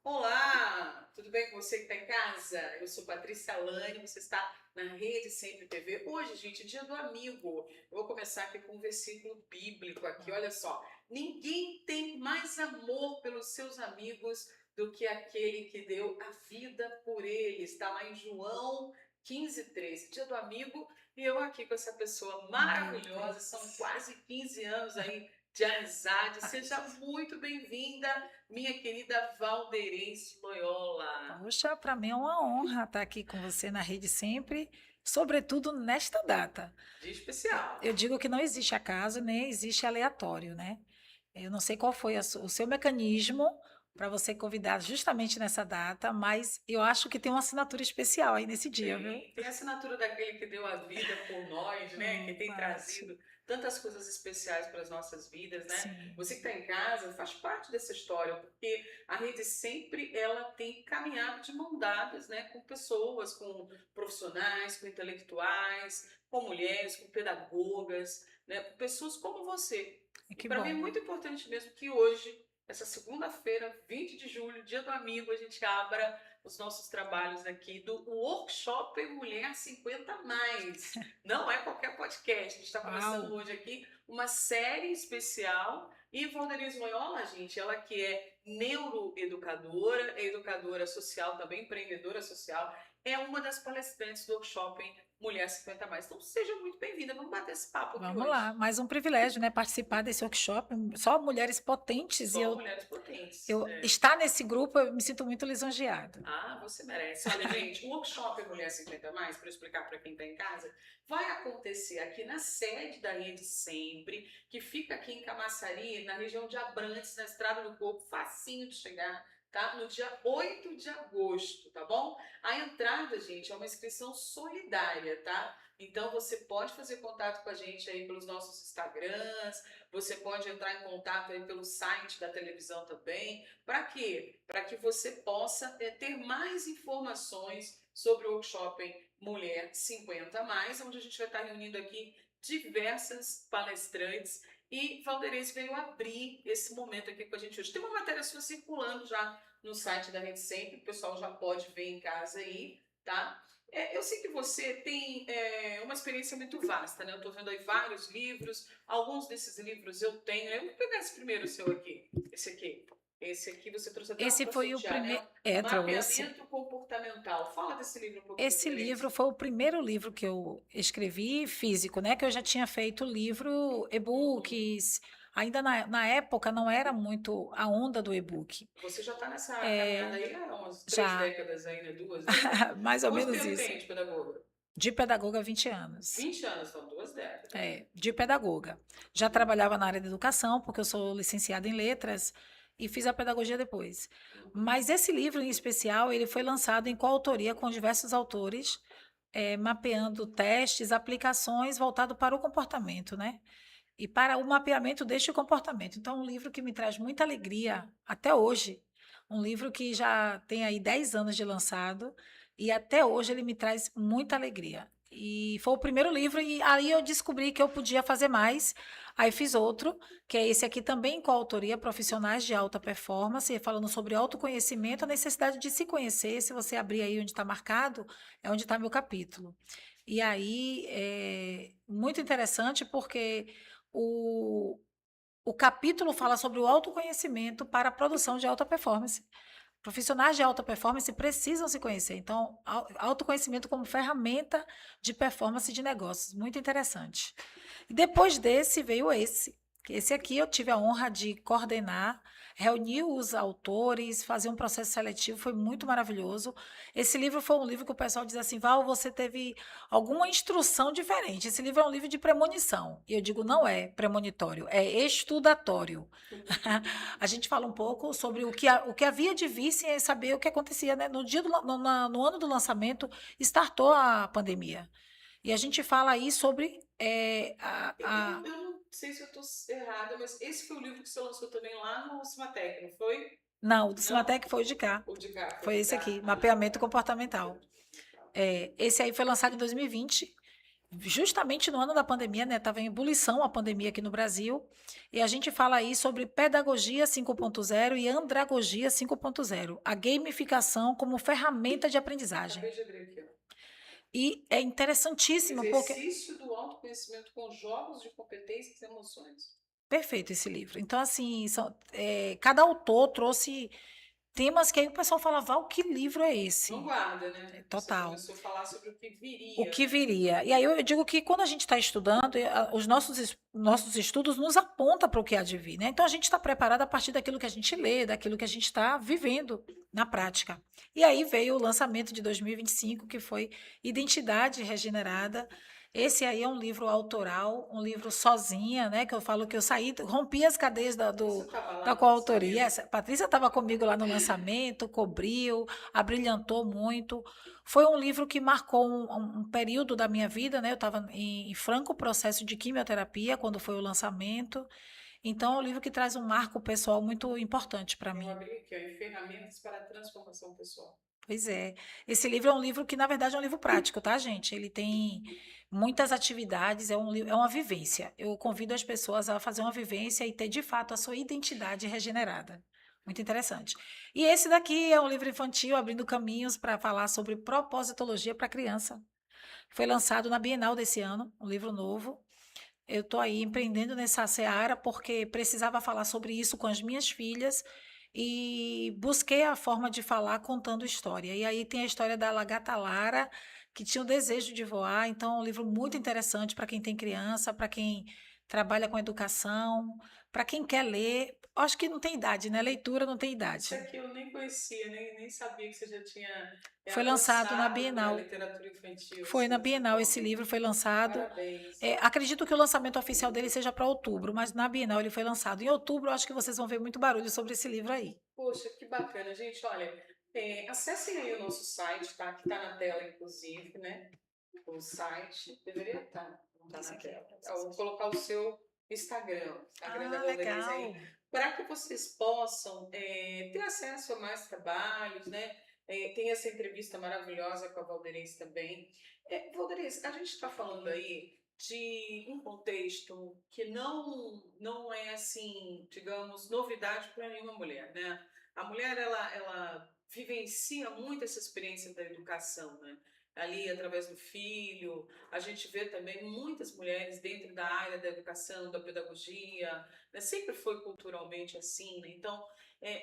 Olá, tudo bem com você que está em casa? Eu sou Patrícia Lane, você está na Rede Sempre TV. Hoje, gente, é dia do amigo. Eu vou começar aqui com um versículo bíblico aqui, olha só. Ninguém tem mais amor pelos seus amigos do que aquele que deu a vida por eles. Está lá em João 15:13. Dia do amigo, e eu aqui com essa pessoa Meu maravilhosa, são Deus. quase 15 anos aí de amizade. Seja muito bem-vinda, minha querida Valderez Loyola. Poxa, para mim é uma honra estar aqui com você na rede sempre, sobretudo nesta data. Dia especial. Eu digo que não existe acaso, nem existe aleatório, né? Eu não sei qual foi o seu mecanismo para você convidar justamente nessa data, mas eu acho que tem uma assinatura especial aí nesse dia, viu? Tem a assinatura daquele que deu a vida por nós, né? Que Oh, tem Paty. trazido tantas coisas especiais para as nossas vidas, né? Sim, Você que está em casa faz parte dessa história, porque a rede sempre ela tem caminhado de mão dadas, né? Com pessoas, com profissionais, com intelectuais, com mulheres, com pedagogas, né? Com pessoas como você. E que para mim é bom. muito importante mesmo que hoje, essa segunda-feira, 20 de julho, dia do amigo, a gente abra os nossos trabalhos aqui do Workshop Mulher 50 Mais. Não é qualquer podcast. A gente está começando Uau! hoje aqui uma série especial. E Valdenise Loyola, gente, ela que é neuroeducadora, é educadora social também, empreendedora social, é uma das palestrantes do Workshop Mulher 50 Mais. Então seja muito bem-vinda. Vamos bater esse papo aqui Vamos lá, hoje. mais um privilégio, né? Participar desse workshop, só mulheres potentes, e Só eu, mulheres potentes. eu É. estar nesse grupo, eu me sinto muito lisonjeada. Ah, você merece. Olha, gente, o workshop Mulher 50 Mais, para explicar para quem está em casa, vai acontecer aqui na sede da Rede Sempre, que fica aqui em Camaçari, na região de Abrantes, na Estrada do Corpo, facinho de chegar, tá? No dia 8 de agosto, tá bom? A entrada, gente, é uma inscrição solidária, tá? Então você pode fazer contato com a gente aí pelos nossos Instagrams, você pode entrar em contato aí pelo site da televisão também. Para quê? Para que você possa ter mais informações sobre o workshop Mulher 50 Mais, onde a gente vai estar reunindo aqui diversas palestrantes e Valderez veio abrir esse momento aqui com a gente hoje. Tem uma matéria sua circulando já no site da Rede Sempre, o pessoal já pode ver em casa aí, tá? Eu sei que você tem uma experiência muito vasta, né? Eu estou vendo aí vários livros, alguns desses livros eu tenho. Eu vou pegar esse primeiro seu aqui, esse aqui. Esse aqui você trouxe até um Esse para foi o sortear, primeiro. né? É, trouxe. Mapeamento comportamental. Fala desse livro um pouquinho, Esse livro Valderez. foi o primeiro livro que eu escrevi físico, né? Que eu já tinha feito livro, Uhum. e-books. Ainda na época não era muito a onda do e-book. Você já está nessa caminhada aí há umas três Já, décadas aí, né? 2 décadas. mais ou Quanto menos tempo isso. tem de pedagoga? De pedagoga há 20 anos. 20 anos, são 2 décadas. De pedagoga. Já Uhum. trabalhava na área da educação, porque eu sou licenciada em letras e fiz a pedagogia depois. Uhum. Mas esse livro em especial, ele foi lançado em coautoria com diversos autores, mapeando testes, aplicações voltado para o comportamento, né? E para o mapeamento deste comportamento. Então, é um livro que me traz muita alegria até hoje. Um livro que já tem aí 10 anos de lançado e até hoje ele me traz muita alegria. E foi o primeiro livro, e aí eu descobri que eu podia fazer mais. Aí fiz outro, que é esse aqui também com a autoria Profissionais de Alta Performance, falando sobre autoconhecimento, a necessidade de se conhecer. Se você abrir aí onde está marcado, é onde está meu capítulo. E aí é muito interessante porque o, o capítulo fala sobre o autoconhecimento para a produção de alta performance. Profissionais de alta performance precisam se conhecer. Então, autoconhecimento como ferramenta de performance de negócios. Muito interessante. E depois desse veio esse. Esse aqui eu tive a honra de coordenar, reunir os autores, fazer um processo seletivo, foi muito maravilhoso. Esse livro foi um livro que o pessoal diz assim: Val, você teve alguma instrução diferente. Esse livro é um livro de premonição. E eu digo, não é premonitório, é estudatório. A gente fala um pouco sobre o que havia de vir sem saber o que acontecia, né? No dia no ano do lançamento, startou a pandemia. E a gente fala aí sobre Eu não sei se eu estou errada, mas esse foi o livro que você lançou também lá no Cimatec, não foi? não, o do Não? Cimatec foi o de cá. O de cá, foi Foi de esse cá. aqui, Ah, mapeamento tá. comportamental. Comportamental. Esse aí foi lançado em 2020. justamente no ano da pandemia, né? Estava em ebulição a pandemia aqui no Brasil, e a gente fala aí sobre pedagogia 5.0 e andragogia 5.0, a gamificação como ferramenta de aprendizagem. Acabei de abrir aqui, ó. E é interessantíssimo, porque Exercício do autoconhecimento com jogos de competências e emoções. perfeito esse livro. Então, assim, cada autor trouxe temas que aí o pessoal fala, Val, que livro é esse? Vanguarda, né? Você Total. começou a falar sobre o que O viria, que né? viria? E aí eu digo que quando a gente está estudando, os nossos estudos nos apontam para o que há de vir, né? Então a gente está preparado a partir daquilo que a gente lê, daquilo que a gente está vivendo na prática. E aí veio o lançamento de 2025, que foi Identidade Regenerada. Esse aí é um livro autoral, um livro sozinha, né? Que eu falo que eu saí, rompi as cadeias Você estava lá da no coautoria. lançamento? Patrícia estava comigo lá no lançamento, cobriu, abrilhantou muito. Foi um livro que marcou um período da minha vida, né? Eu estava em franco processo de quimioterapia quando foi o lançamento. Então, é um livro que traz um marco pessoal muito importante para Eu mim. abri aqui, ó, em Ferramentas para a Transformação Pessoal. Pois é. Esse livro é um livro que, na verdade, é um livro prático, tá, gente? Ele tem muitas atividades, é uma vivência. Eu convido as pessoas a fazer uma vivência e ter, de fato, a sua identidade regenerada. Muito interessante. E esse daqui é um livro infantil, abrindo caminhos para falar sobre propositologia para criança. Foi lançado na Bienal desse ano, um livro novo. Eu estou aí empreendendo nessa seara porque precisava falar sobre isso com as minhas filhas e busquei a forma de falar contando história. E aí tem a história da Lagarta Lara, que tinha o desejo de voar. Então, é um livro muito interessante para quem tem criança, para quem trabalha com educação, para quem quer ler. Acho que não tem idade, né? Leitura não tem Isso idade. aqui eu nem conhecia, nem sabia que você já tinha Foi lançado na avançado para a Bienal. literatura infantil Foi assim, na dessa Bienal, esse forma. livro foi lançado. Parabéns. Acredito que o lançamento oficial dele seja para outubro, mas na Bienal ele foi lançado. Em outubro, eu acho que vocês vão ver muito barulho sobre esse livro aí. Poxa, que bacana, gente. Olha, acessem aí o nosso site, tá? Que está na tela, inclusive, né? O site deveria estar, não está Esse na aqui é tela. para Eu vou vocês. colocar o seu Instagram da Ah, Valdenise aí, legal. para que vocês possam ter acesso a mais trabalhos, né? Tem essa entrevista maravilhosa com a Valdenise também. Valdenise, a gente está falando aí de um contexto que não é assim, digamos, novidade para nenhuma mulher, né? A mulher ela vivencia muito essa experiência da educação, né? Ali através do filho, a gente vê também muitas mulheres dentro da área da educação, da pedagogia, né? Sempre foi culturalmente assim, né? Então,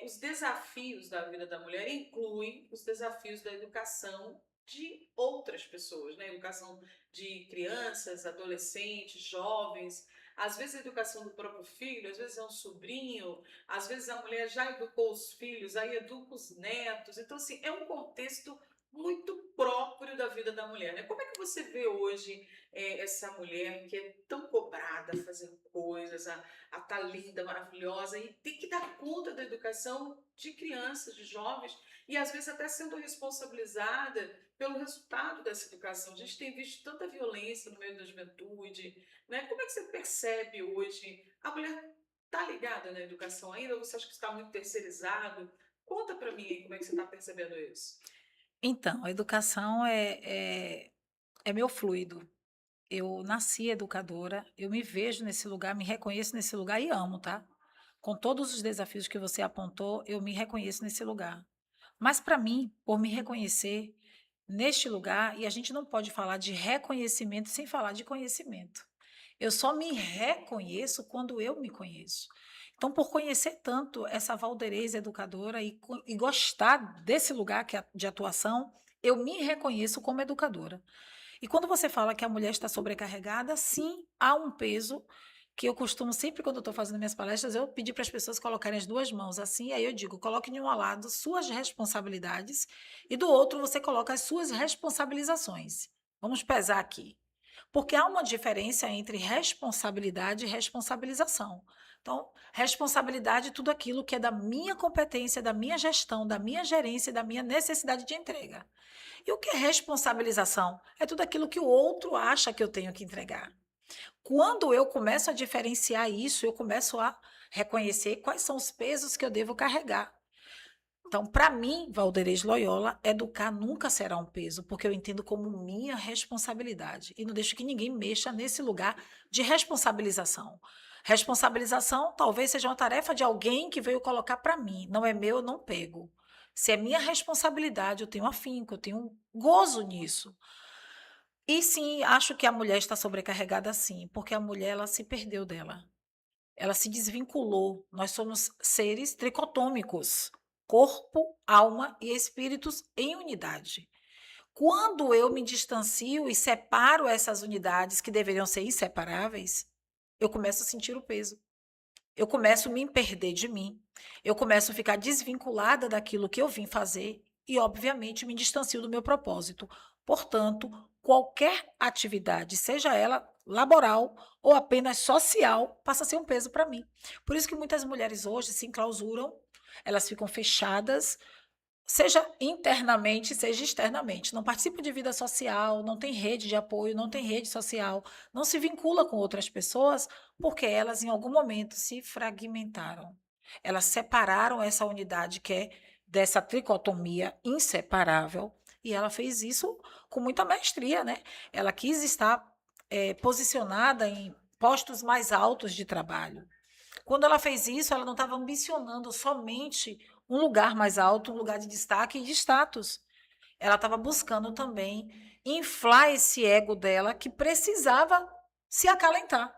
os desafios da vida da mulher incluem os desafios da educação de outras pessoas, né? Educação de crianças, adolescentes, jovens, às vezes a educação do próprio filho, às vezes é um sobrinho, às vezes a mulher já educou os filhos, aí educa os netos. Então, assim, é um contexto muito próprio da vida da mulher, né? Como é que você vê hoje essa mulher que é tão cobrada fazendo coisas, a tá linda, maravilhosa e tem que dar conta da educação de crianças, de jovens e às vezes até sendo responsabilizada pelo resultado dessa educação. A gente tem visto tanta violência no meio da juventude, né? Como é que você percebe hoje? A mulher tá ligada na educação ainda ou você acha que está muito terceirizado? Conta para mim aí como é que você está percebendo isso. Então, a educação é meu fluido. Eu nasci educadora, eu me vejo nesse lugar, me reconheço nesse lugar e amo, tá? Com todos os desafios que você apontou, eu me reconheço nesse lugar. Mas para mim, por me reconhecer neste lugar, e a gente não pode falar de reconhecimento sem falar de conhecimento. Eu só me reconheço quando eu me conheço. Então, por conhecer tanto essa Valderez educadora e gostar desse lugar de atuação, eu me reconheço como educadora. E quando você fala que a mulher está sobrecarregada, sim, há um peso que eu costumo sempre, quando eu estou fazendo minhas palestras, eu pedir para as pessoas colocarem as duas mãos assim, aí eu digo, coloque de um lado suas responsabilidades e do outro você coloca as suas responsabilizações. Vamos pesar aqui. Porque há uma diferença entre responsabilidade e responsabilização. Então, responsabilidade é tudo aquilo que é da minha competência, da minha gestão, da minha gerência, da minha necessidade de entrega. E o que é responsabilização? É tudo aquilo que o outro acha que eu tenho que entregar. Quando eu começo a diferenciar isso, eu começo a reconhecer quais são os pesos que eu devo carregar. Então, para mim, Valderez Loyola, educar nunca será um peso, porque eu entendo como minha responsabilidade e não deixo que ninguém mexa nesse lugar de responsabilização. Responsabilização talvez seja uma tarefa de alguém que veio colocar para mim, não é meu, eu não pego. Se é minha responsabilidade, eu tenho afinco, eu tenho gozo nisso. E sim, acho que a mulher está sobrecarregada sim, porque a mulher ela se perdeu dela. Ela se desvinculou. Nós somos seres tricotômicos, corpo, alma e espíritos em unidade. Quando eu me distancio e separo essas unidades que deveriam ser inseparáveis, eu começo a sentir o peso. Eu começo a me perder de mim. Eu começo a ficar desvinculada daquilo que eu vim fazer e, obviamente, me distancio do meu propósito. Portanto, qualquer atividade, seja ela laboral ou apenas social, passa a ser um peso para mim. Por isso que muitas mulheres hoje se enclausuram, elas ficam fechadas, seja internamente, seja externamente. Não participa de vida social, não tem rede de apoio, não tem rede social, não se vincula com outras pessoas, porque elas em algum momento se fragmentaram. Elas separaram essa unidade que é dessa tricotomia inseparável, e ela fez isso com muita maestria, né? Ela quis estar posicionada em postos mais altos de trabalho. Quando ela fez isso, ela não estava ambicionando somente um lugar mais alto, um lugar de destaque e de status. Ela estava buscando também inflar esse ego dela que precisava se acalentar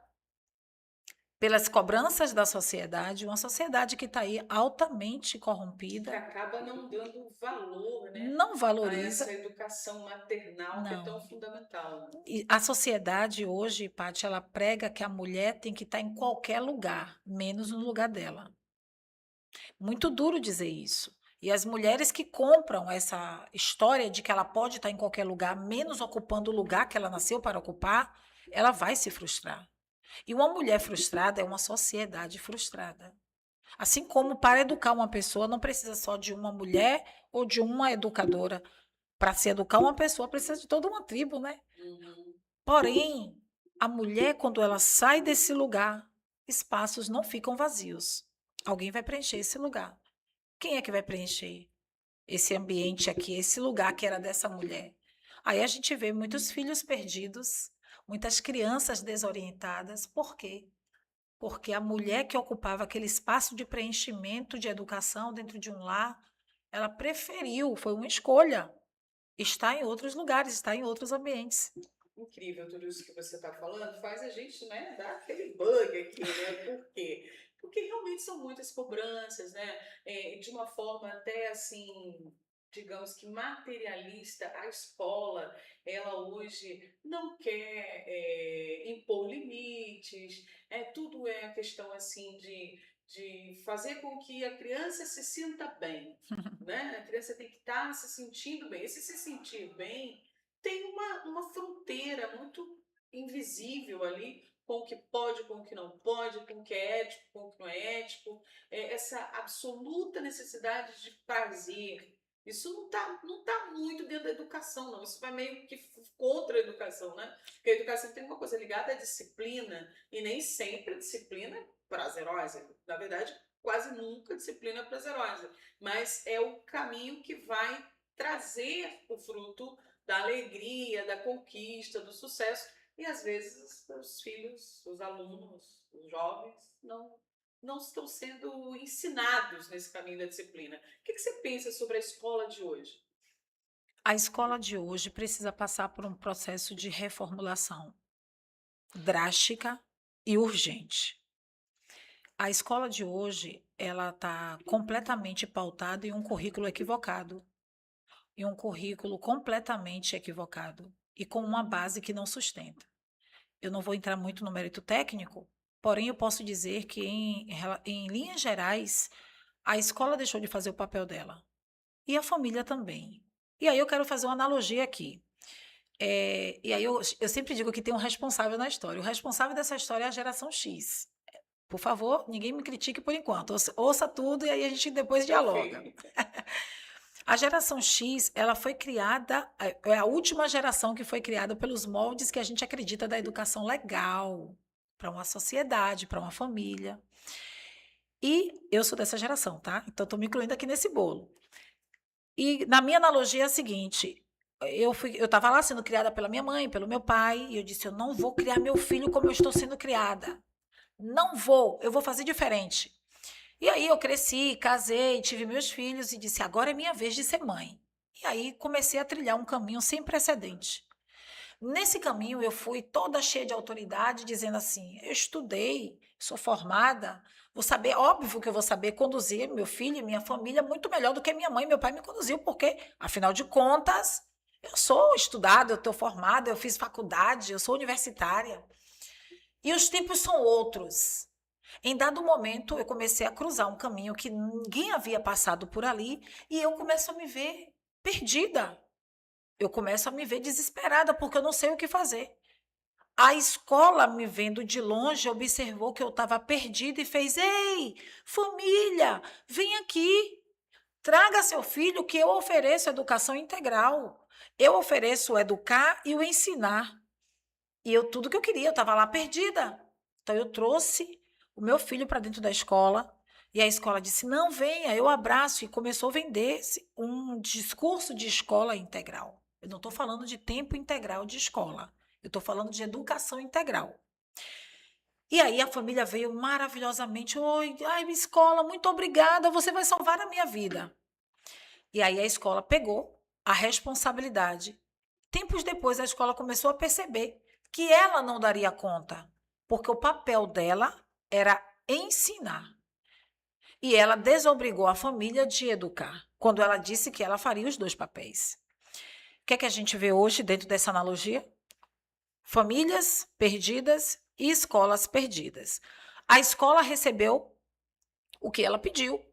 pelas cobranças da sociedade, uma sociedade que está aí altamente Que corrompida, acaba não dando valor, né, não a valoriza, essa educação maternal que é tão não. fundamental, né? E a sociedade hoje, Paty, ela prega que a mulher tem que estar em qualquer lugar, menos no lugar dela. Muito duro dizer isso. E as mulheres que compram essa história de que ela pode estar em qualquer lugar, menos ocupando o lugar que ela nasceu para ocupar, ela vai se frustrar. E uma mulher frustrada é uma sociedade frustrada. Assim como para educar uma pessoa não precisa só de uma mulher ou de uma educadora. Para se educar uma pessoa precisa de toda uma tribo, né? Uhum. Porém, a mulher, quando ela sai desse lugar, espaços não ficam vazios. Alguém vai preencher esse lugar. Quem é que vai preencher esse ambiente aqui, esse lugar que era dessa mulher? Aí a gente vê muitos filhos perdidos, muitas crianças desorientadas. Por quê? Porque a mulher que ocupava aquele espaço de preenchimento de educação dentro de um lar, ela preferiu, foi uma escolha, estar em outros lugares, estar em outros ambientes. Incrível tudo isso que você está falando, faz a gente, né, dar aquele bug aqui, né? Por quê? Porque realmente são muitas cobranças, né? De uma forma até assim, digamos que materialista, a escola, ela hoje não quer impor limites, tudo é a questão assim de fazer com que a criança se sinta bem, né? A criança tem que estar se sentindo bem. E se sentir bem, tem uma fronteira muito invisível ali com o que pode, com o que não pode, com o que é ético, com o que não é ético, essa absoluta necessidade de prazer. Isso não tá muito dentro da educação, não. Isso vai meio que contra a educação, né? Porque a educação tem uma coisa ligada à disciplina, e nem sempre a disciplina é prazerosa. Na verdade, quase nunca a disciplina é prazerosa. Mas é o caminho que vai trazer o fruto da alegria, da conquista, do sucesso. E às vezes os filhos, os alunos, os jovens não estão sendo ensinados nesse caminho da disciplina. O que você pensa sobre a escola de hoje? A escola de hoje precisa passar por um processo de reformulação drástica e urgente. A escola de hoje, ela está completamente pautada em um currículo equivocado, em um currículo completamente equivocado e com uma base que não sustenta. Eu não vou entrar muito no mérito técnico, porém eu posso dizer que em linhas gerais, a escola deixou de fazer o papel dela e a família também. E aí eu quero fazer uma analogia aqui. E aí eu sempre digo que tem um responsável na história. O responsável dessa história é a geração X. Por favor, ninguém me critique por enquanto. Ouça tudo e aí a gente depois dialoga. Perfeito. A geração X, ela foi criada, é a última geração que foi criada pelos moldes que a gente acredita da educação legal para uma sociedade, para uma família. E eu sou dessa geração, tá? Então estou me incluindo aqui nesse bolo. E na minha analogia é a seguinte, eu estava lá sendo criada pela minha mãe, pelo meu pai, e eu disse, eu não vou criar meu filho como eu estou sendo criada. Não vou, eu vou fazer diferente. E aí eu cresci, casei, tive meus filhos e disse, agora é minha vez de ser mãe. E aí comecei a trilhar um caminho sem precedente. Nesse caminho eu fui toda cheia de autoridade, dizendo assim, eu estudei, sou formada, vou saber, óbvio que eu vou saber conduzir meu filho e minha família muito melhor do que minha mãe e meu pai me conduziu, porque, afinal de contas, eu sou estudada, eu estou formada, eu fiz faculdade, eu sou universitária. E os tempos são outros. Em dado momento, eu comecei a cruzar um caminho que ninguém havia passado por ali e eu começo a me ver perdida. Eu começo a me ver desesperada porque eu não sei o que fazer. A escola, me vendo de longe, observou que eu estava perdida e fez: Ei, família, vem aqui, traga seu filho que eu ofereço educação integral. Eu ofereço o educar e o ensinar. E eu tudo que eu queria, eu estava lá perdida. Então eu trouxe o meu filho para dentro da escola e a escola disse: "Não, venha, eu abraço", e começou a vender um discurso de escola integral. Eu não estou falando de tempo integral de escola. Eu estou falando de educação integral. E aí a família veio maravilhosamente: "Oi, ai, escola, muito obrigada, você vai salvar a minha vida". E aí a escola pegou a responsabilidade. Tempos depois, a escola começou a perceber que ela não daria conta, porque o papel dela era ensinar. E ela desobrigou a família de educar, quando ela disse que ela faria os dois papéis. O que é que a gente vê hoje dentro dessa analogia? Famílias perdidas e escolas perdidas. A escola recebeu o que ela pediu.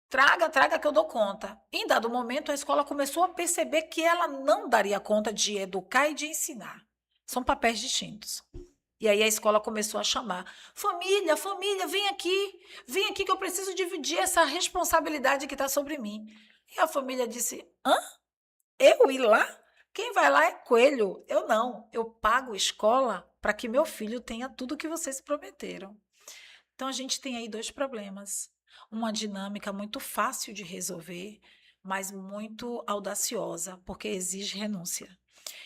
Traga, traga que eu dou conta. Em dado momento, a escola começou a perceber que ela não daria conta de educar e de ensinar. São papéis distintos. E aí a escola começou a chamar: família, família, vem aqui que eu preciso dividir essa responsabilidade que está sobre mim. E a família disse: hã? Eu ir lá? Quem vai lá é coelho. Eu não. Eu pago escola para que meu filho tenha tudo que vocês prometeram. Então a gente tem aí dois problemas. Uma dinâmica muito fácil de resolver, mas muito audaciosa, porque exige renúncia.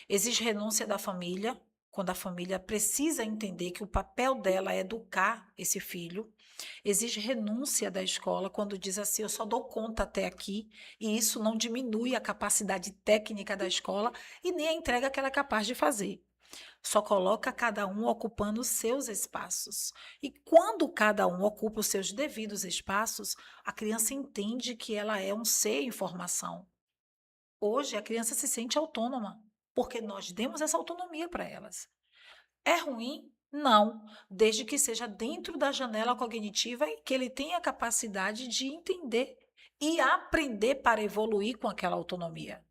Exige renúncia da família, quando a família precisa entender que o papel dela é educar esse filho. Exige renúncia da escola, quando diz assim: eu só dou conta até aqui, e isso não diminui a capacidade técnica da escola e nem a entrega que ela é capaz de fazer. Só coloca cada um ocupando os seus espaços. E quando cada um ocupa os seus devidos espaços, a criança entende que ela é um ser em formação. Hoje, a criança se sente autônoma, porque nós demos essa autonomia para elas. É ruim? Não, desde que seja dentro da janela cognitiva e que ele tenha a capacidade de entender e aprender para evoluir com aquela autonomia.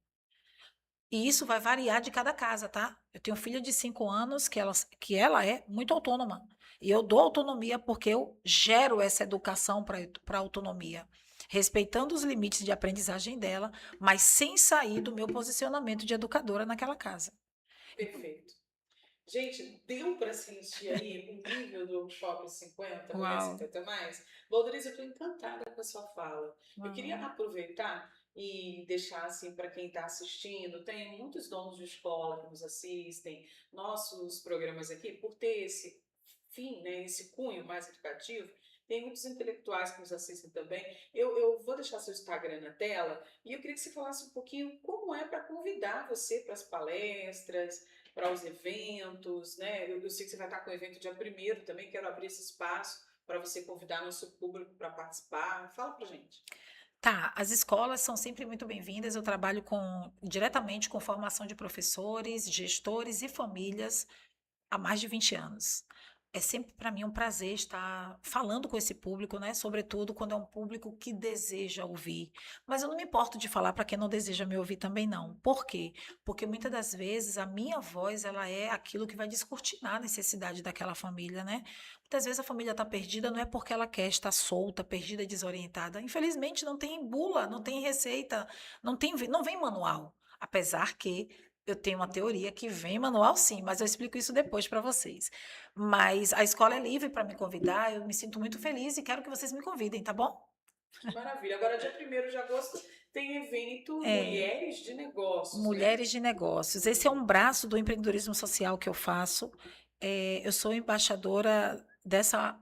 E isso vai variar de cada casa, tá? Eu tenho filha de 5 anos que ela é muito autônoma. E eu dou autonomia porque eu gero essa educação para autonomia, respeitando os limites de aprendizagem dela, mas sem sair do meu posicionamento de educadora naquela casa. Perfeito. Gente, deu para sentir aí o nível do workshop 50, Mulher Uau, 50 mais? Valderiza, eu estou encantada com a sua fala. Eu queria uau. aproveitar e deixar assim para quem está assistindo, tem muitos donos de escola que nos assistem, nossos programas aqui, por ter esse fim, né, esse cunho mais educativo, tem muitos intelectuais que nos assistem também. Eu vou deixar seu Instagram na tela e eu queria que você falasse um pouquinho como é para convidar você para as palestras, para os eventos, né? Eu sei que você vai estar com o evento dia 1º também, quero abrir esse espaço para você convidar nosso público para participar. Fala para gente. Tá, as escolas são sempre muito bem-vindas. Eu trabalho diretamente com formação de professores, gestores e famílias há mais de 20 anos. É sempre para mim um prazer estar falando com esse público, né? Sobretudo quando é um público que deseja ouvir. Mas eu não me importo de falar para quem não deseja me ouvir também não. Por quê? Porque muitas das vezes a minha voz, ela é aquilo que vai descortinar a necessidade daquela família, né? Muitas vezes a família está perdida não é porque ela quer estar solta, perdida, desorientada. Infelizmente não tem bula, não tem receita, não vem manual. Apesar que eu tenho uma teoria que vem manual sim, mas eu explico isso depois para vocês. Mas a escola é livre para me convidar, eu me sinto muito feliz e quero que vocês me convidem, tá bom? Maravilha. Agora, dia 1º de agosto, tem evento É, Mulheres de Negócios, né? Mulheres de Negócios. Esse é um braço do empreendedorismo social que eu faço. Eu sou embaixadora dessa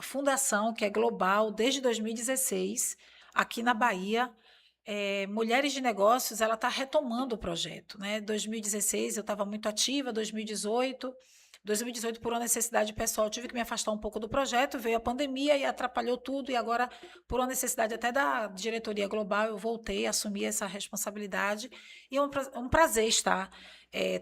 fundação que é global desde 2016, aqui na Bahia. Mulheres de Negócios, ela está retomando o projeto, né? 2016 eu estava muito ativa, 2018 por uma necessidade pessoal, tive que me afastar um pouco do projeto, veio a pandemia e atrapalhou tudo, e agora, por uma necessidade até da diretoria global, eu voltei a assumir essa responsabilidade, e é um prazer estar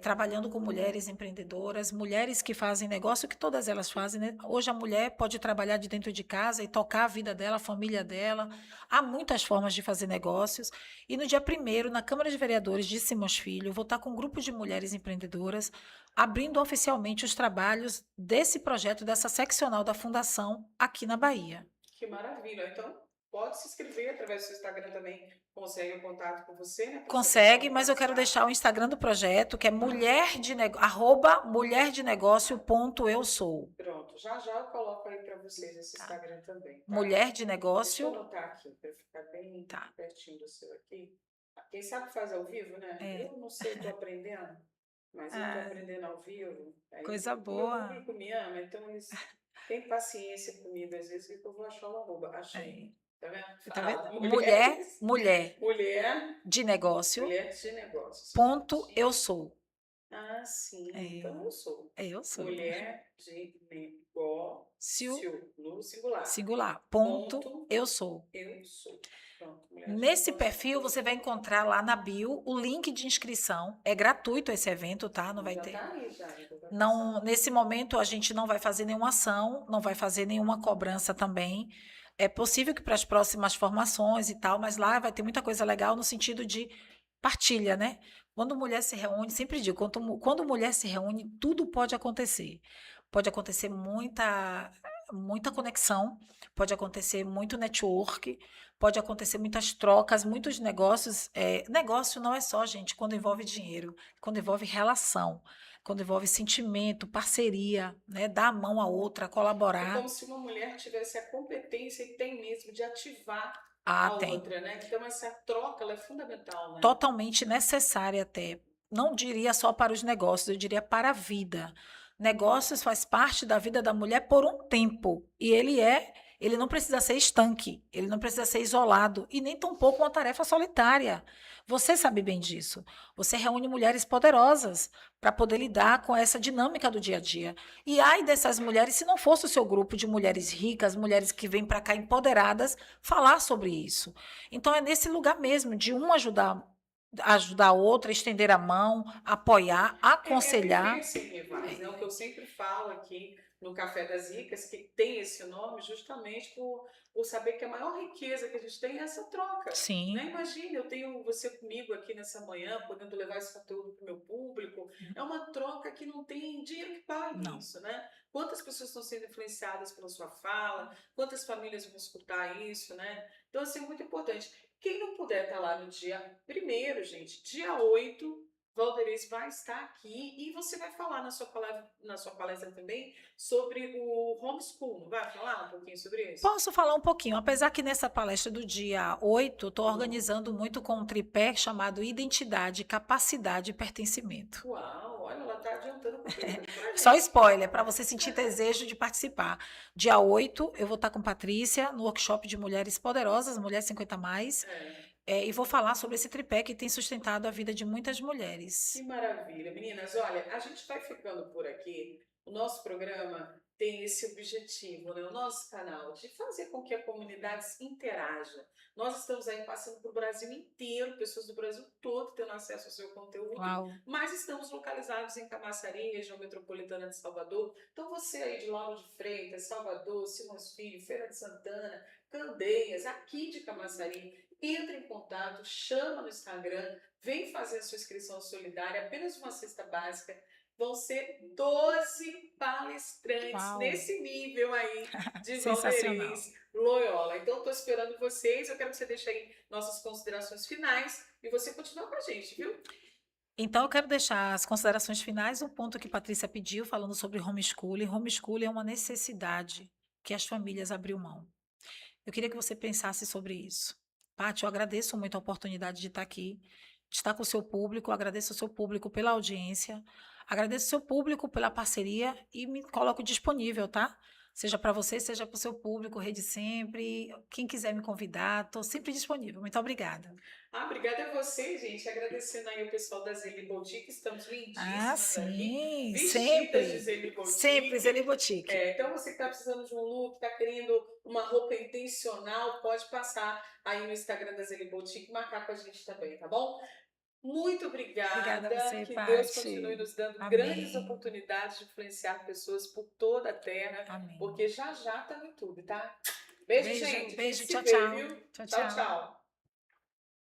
trabalhando com mulheres empreendedoras, mulheres que fazem negócio, que todas elas fazem, né? Hoje a mulher pode trabalhar de dentro de casa e tocar a vida dela, a família dela. Há muitas formas de fazer negócios. E no dia 1º, na Câmara de Vereadores de Simões Filho, eu vou estar com um grupo de mulheres empreendedoras, abrindo oficialmente os trabalhos desse projeto, dessa seccional da Fundação aqui na Bahia. Que maravilha. Então, pode se inscrever através do seu Instagram também. Consegue o contato com você, né? Consegue, mas eu quero deixar o Instagram do projeto, que é @mulherdenegócio.eu sou. Pronto, já já eu coloco aí para vocês esse Tá. Instagram também, tá? Mulher de Deixa eu Negócio. anotar aqui para ficar bem Tá. pertinho do seu aqui. Quem sabe faz ao vivo, né? Eu não sei, estou aprendendo, mas eu estou aprendendo ao vivo. Aí, Coisa o meu boa. público me ama, então eles têm paciência comigo, às vezes, que eu vou achar uma arroba. Achei. Tá vendo? Tá vendo? Fala, Mulher mulher de Negócio. Mulheres de Negócios. Eu sou. Ah, sim. Então eu sou. Eu sou. Mulher de Negócio, no singular. Singular. Eu sou. Eu sou. Pronto, Nesse perfil você vai encontrar lá na bio o link de inscrição. É gratuito esse evento, tá? Não vai ter. Tá aí, já. Não, nesse momento a gente não vai fazer nenhuma ação, não vai fazer nenhuma cobrança também. É possível que para as próximas formações e tal, mas lá vai ter muita coisa legal no sentido de partilha, né? Quando mulher se reúne, sempre digo, quando mulher se reúne, tudo pode acontecer. Pode acontecer muita conexão, pode acontecer muito network, pode acontecer muitas trocas, muitos negócios. Negócio não é só, gente, quando envolve dinheiro, quando envolve relação, quando envolve sentimento, parceria, né? Dar a mão à outra, É colaborar. como se uma mulher tivesse a competência e tem mesmo de ativar a outra, né? Então essa troca ela é fundamental, né? Totalmente necessária até. Não diria só para os negócios, eu diria para a vida. Negócios faz parte da vida da mulher por um tempo. E ele não precisa ser estanque, ele não precisa ser isolado e nem tampouco uma tarefa solitária. Você sabe bem disso. Você reúne mulheres poderosas para poder lidar com essa dinâmica do dia a dia. E ai dessas mulheres, se não fosse o seu grupo de mulheres ricas, mulheres que vêm para cá empoderadas, falar sobre isso. Então é nesse lugar mesmo, de um ajudar a outra, estender a mão, apoiar, aconselhar. Viver sem rivais, né? O que eu sempre falo aqui no Café das Ricas, que tem esse nome justamente por saber que a maior riqueza que a gente tem é essa troca. Sim. Né? Imagina, eu tenho você comigo aqui nessa manhã, podendo levar esse conteúdo para o meu público. É uma troca que não tem dinheiro que pague isso, né? Quantas pessoas estão sendo influenciadas pela sua fala, quantas famílias vão escutar isso, né? Então, assim, é muito importante. Quem não puder estar lá no dia 1º, gente, dia 8, Valderez vai estar aqui e você vai falar na sua palestra também sobre o homeschool. Não vai falar um pouquinho sobre isso? Posso falar um pouquinho, apesar que nessa palestra do dia 8, estou organizando muito com um tripé chamado Identidade, Capacidade e Pertencimento. Uau, olha, ela está adiantando um pouquinho. Só spoiler, para você sentir desejo de participar. Dia 8, eu vou estar com Patrícia no workshop de Mulheres Poderosas, Mulher 50 Mais. E vou falar sobre esse tripé que tem sustentado a vida de muitas mulheres. Que maravilha. Meninas, olha, a gente vai ficando por aqui. O nosso programa tem esse objetivo, né? O nosso canal, de fazer com que a comunidade interaja. Nós estamos aí passando por o Brasil inteiro, pessoas do Brasil todo tendo acesso ao seu conteúdo. Uau. Mas estamos localizados em Camaçari, região metropolitana de Salvador. Então você aí de Lauro de Freitas, Salvador, Simões Filho, Feira de Santana, Candeias, aqui de Camaçari, entra em contato, chama no Instagram, vem fazer a sua inscrição solidária, apenas uma cesta básica. Vão ser 12 palestrantes nesse nível aí de Valderez Loyola. Então, estou esperando vocês. Eu quero que você deixe aí nossas considerações finais e você continua com a gente, viu? Então, eu quero deixar as considerações finais, um ponto que Patrícia pediu, falando sobre homeschooling. Homeschooling é uma necessidade que as famílias abriu mão. Eu queria que você pensasse sobre isso. Paty, eu agradeço muito a oportunidade de estar aqui, de estar com o seu público, agradeço ao seu público pela audiência, agradeço ao seu público pela parceria e me coloco disponível, tá? Seja para você, seja para o seu público, Rede Sempre, quem quiser me convidar, estou sempre disponível. Muito obrigada. Obrigada a você, gente. Agradecendo aí o pessoal da Zeli Boutique. Estamos Ah, lindíssimas aqui, sim, vestidas de sempre, Zeli sempre, Boutique. Zeli Boutique. Então, você que está precisando de um look, está querendo uma roupa intencional, pode passar aí no Instagram da Zeli Boutique e marcar com a gente também, tá bom? Muito Obrigada a obrigada. você, Que Deus continue Paty. nos dando grandes Amém, oportunidades de influenciar pessoas por toda a terra, amém. porque já já está no YouTube, tá? Beijo, Beijo, gente. A gente beijo, se tchau, vê, tchau. viu? Tchau, Tchau, tchau. tchau.